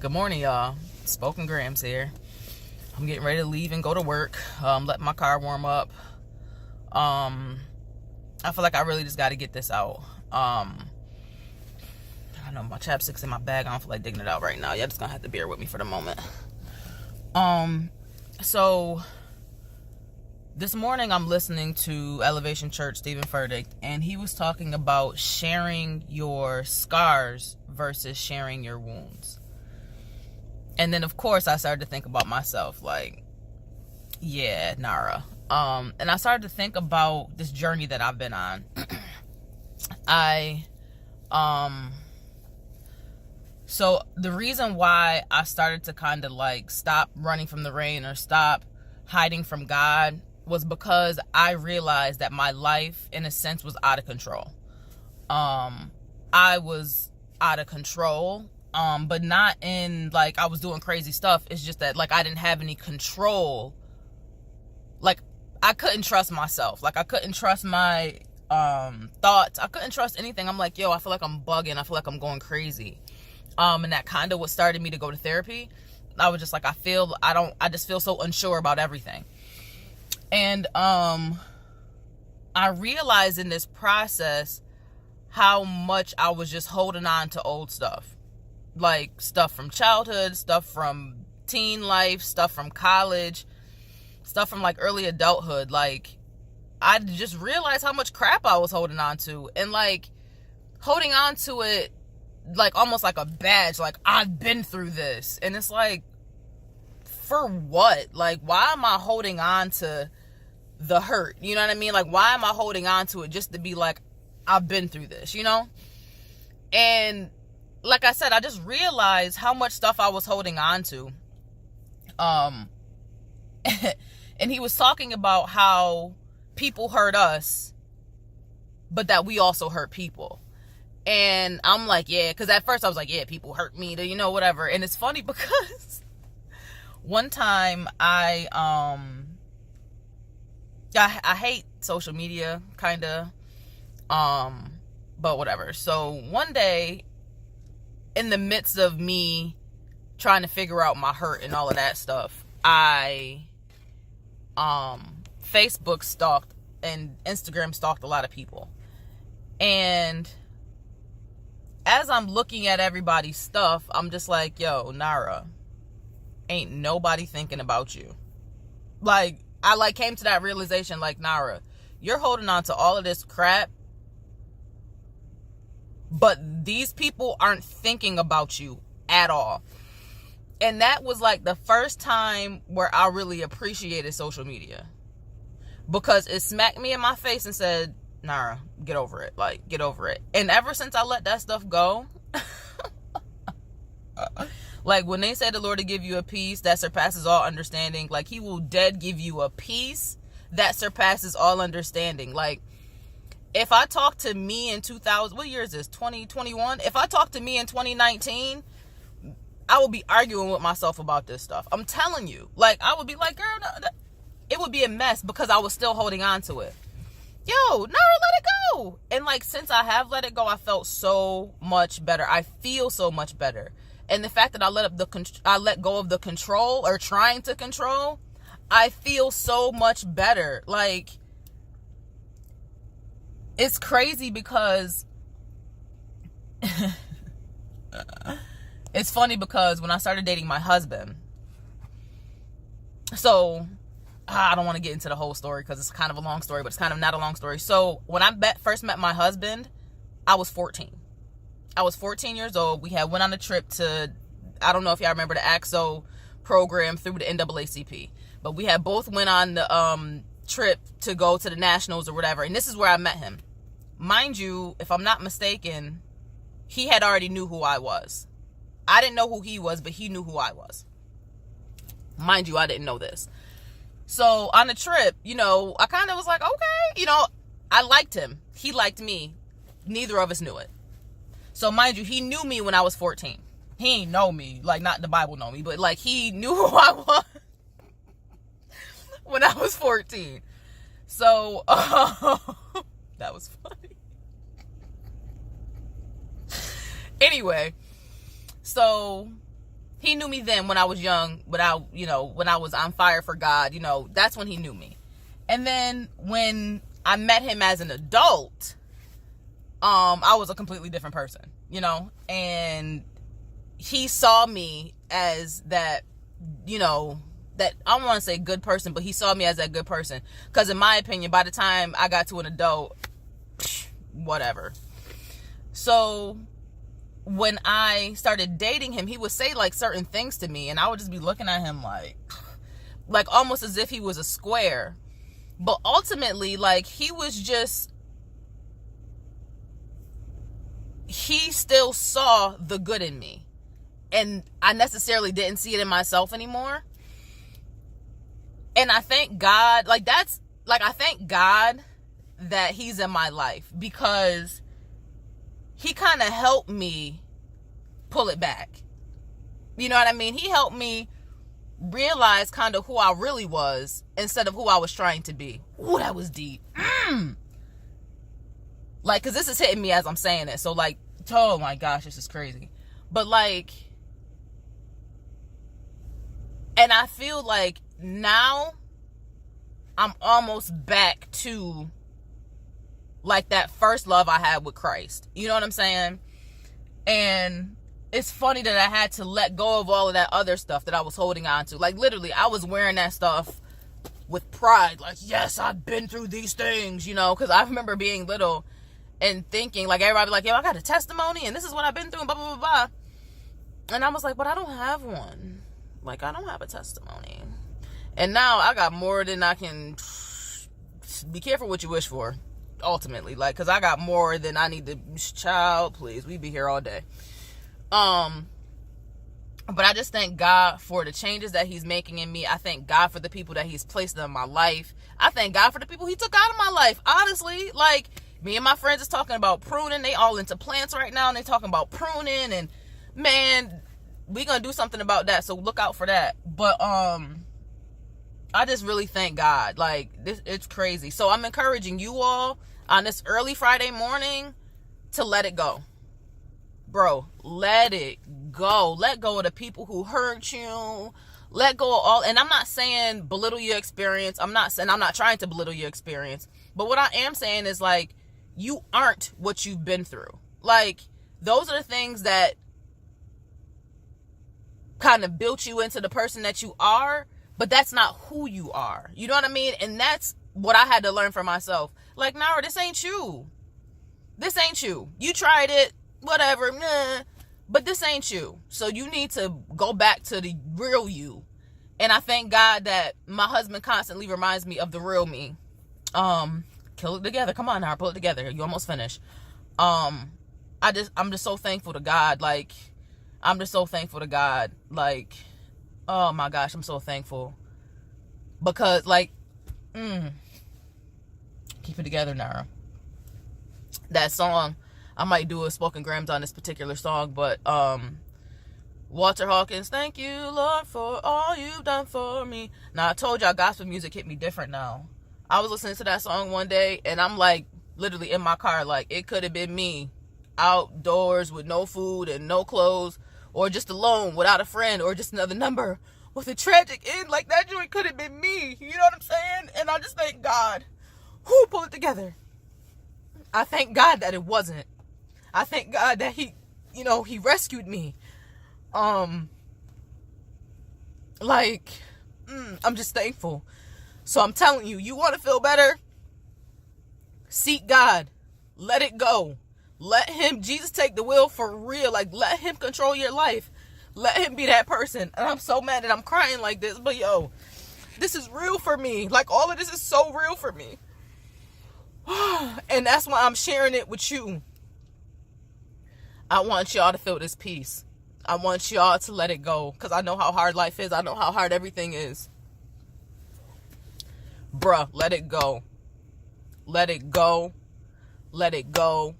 Good morning, y'all. Spoken Grams here. I'm getting ready to leave and go to work. Let my car warm up. I feel like I really just got to get this out. I know my chapstick's in my bag. I don't feel like digging it out right now. Y'all just gonna have to bear with me for the moment. So this morning I'm listening to Elevation Church, Stephen Furtick, and he was talking about sharing your scars versus sharing your wounds. And then, of course, I started to think about myself, like, yeah, Nara. And I started to think about this journey that I've been on. So the reason why I started to kind of like stop running from the rain or stop hiding from God was because I realized that my life, in a sense, was out of control. I was out of control. But not in like I was doing crazy stuff. It's just that like I didn't have any control. Like I couldn't trust myself. Like I couldn't trust my thoughts. I couldn't trust anything. I'm like, yo, I feel like I'm bugging. I feel like I'm going crazy. And that kind of what started me to go to therapy. I was just like, I just feel so unsure about everything. And I realized in this process how much I was just holding on to old stuff. Like stuff from childhood, stuff from teen life, stuff from college, stuff from like early adulthood. Like I just realized how much crap I was holding on to, and like holding on to it like almost like a badge, like I've been through this. And it's like, for what? Like, why am I holding on to the hurt? You know what I mean? Like, why am I holding on to it just to be like, I've been through this, you know? And like I said, I just realized how much stuff I was holding on to. And he was talking about how people hurt us, but that we also hurt people. And I'm like, yeah, because at first I was like, yeah, people hurt me, you know, whatever. And it's funny because one time I hate social media, kind of, but whatever. So one day, in the midst of me trying to figure out my hurt and all of that stuff, I Facebook stalked and Instagram stalked a lot of people. And as I'm looking at everybody's stuff, I'm just like, yo, Nara, ain't nobody thinking about you. Like, I like came to that realization, like, Nara, you're holding on to all of this crap, but these people aren't thinking about you at all. And that was like the first time where I really appreciated social media, because it smacked me in my face and said, Nara, get over it. Like, get over it. And ever since I let that stuff go, like when they say the Lord will give you a peace that surpasses all understanding, like he will dead give you a peace that surpasses all understanding. Like, if I talk to me in 2000, what year is this? 2021? If I talk to me in 2019, I will be arguing with myself about this stuff. I'm telling you. Like, I would be like, girl, it would be a mess because I was still holding on to it. Yo, Nara, let it go. And like, since I have let it go, I felt so much better. I feel so much better. And the fact that I let go of the control, or trying to control, I feel so much better. Like, it's crazy because it's funny because when I started dating my husband, so I don't want to get into the whole story because it's kind of a long story, but it's kind of not a long story. So when I first met my husband, I was 14. I was 14 years old. We had went on a trip to, I don't know if y'all remember the AXO program through the NAACP, but we had both went on the trip to go to the nationals or whatever. And this is where I met him. Mind you, if I'm not mistaken, he had already knew who I was. I didn't know who he was, but he knew who I was. Mind you, I didn't know this. So on the trip, you know, I kind of was like, okay, you know, I liked him. He liked me. Neither of us knew it. So mind you, he knew me when I was 14. He ain't know me, like not the Bible know me, but like he knew who I was when I was 14. So that was funny. Anyway, so He knew me then when I was young, when I was on fire for God, that's when he knew me. And then when I met him as an adult, I was a completely different person, and he saw me as that, that I don't want to say good person, but he saw me as that good person. Because in my opinion, by the time I got to an adult, whatever. So when I started dating him, he would say like certain things to me, and I would just be looking at him like almost as if he was a square. But ultimately, like, he still saw the good in me. And I necessarily didn't see it in myself anymore. And I thank God, I thank God that he's in my life, because he kind of helped me pull it back. You know what I mean? He helped me realize kind of who I really was instead of who I was trying to be. Ooh, that was deep. Like, because this is hitting me as I'm saying it. So, like, oh my gosh, this is crazy. But, like, and I feel like now I'm almost back to, like, that first love I had with Christ. You know what I'm saying? And it's funny that I had to let go of all of that other stuff that I was holding on to. Like, literally, I was wearing that stuff with pride. Like, yes, I've been through these things, because I remember being little and thinking, like, everybody like, yo, I got a testimony and this is what I've been through and blah, blah, blah, blah. And I was like, but I don't have one. Like, I don't have a testimony. And now I got more than I can. Be careful what you wish for, ultimately. Like, because I got more than I need to. Child, please, we be here all day. But I just thank God for the changes that he's making in me. I thank God for the people that he's placed in my life. I thank God for the people he took out of my life. Honestly, like, me and my friends is talking about pruning. They all into plants right now, and they talking about pruning, and man, we gonna do something about that, so look out for that. But I just really thank God. Like, it's crazy. So I'm encouraging you all on this early Friday morning to let it go. Bro, let it go. Let go of the people who hurt you. Let go of all, and I'm not saying belittle your experience. I'm not trying to belittle your experience. But what I am saying is, like, you aren't what you've been through. Like, those are the things that kind of built you into the person that you are, but that's not who you are. You know what I mean? And that's what I had to learn for myself. Like, Nara, this ain't you. This ain't you. You tried it, whatever, but this ain't you. So you need to go back to the real you. And I thank God that my husband constantly reminds me of the real me. Kill it together. Come on, Nara, pull it together. You almost finished. I'm just so thankful to God. Like, I'm just so thankful to God. Like, oh my gosh, I'm so thankful. Because, like, keep it together, Nara. That song, I might do a spoken grams on this particular song, but Walter Hawkins, thank you, Lord, for all you've done for me. Now, I told y'all gospel music hit me different now. I was listening to that song one day, and I'm like, literally in my car, like, it could have been me outdoors with no food and no clothes, or just alone without a friend, or just another number with a tragic end. Like, that joint could have been me. You know what I'm saying? And I just thank God. Who pull it together? I thank God that it wasn't. I thank God that he rescued me. Like, I'm just thankful. So I'm telling you, you want to feel better? Seek God. Let it go. Let him, Jesus, take the wheel for real. Like, let him control your life. Let him be that person. And I'm so mad that I'm crying like this, but yo, this is real for me. Like, all of this is so real for me. And that's why I'm sharing it with you. I want y'all to feel this peace. I want y'all to let it go, because I know how hard life is. I know how hard everything is. Bruh, let it go. Let it go. Let it go.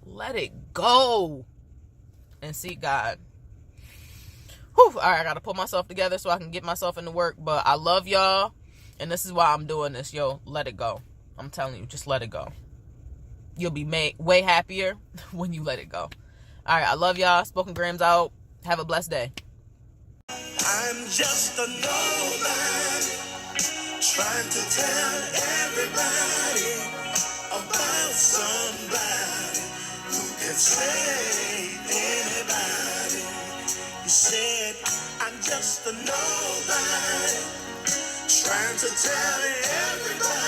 Let it go. And seek God. Whew, all right, I got to pull myself together so I can get myself into work. But I love y'all. And this is why I'm doing this. Yo, let it go. I'm telling you, just let it go. You'll be way happier when you let it go. All right, I love y'all. Spoken Grams out. Have a blessed day. I'm just a nobody trying to tell everybody about somebody who can save anybody. You said I'm just a nobody trying to tell everybody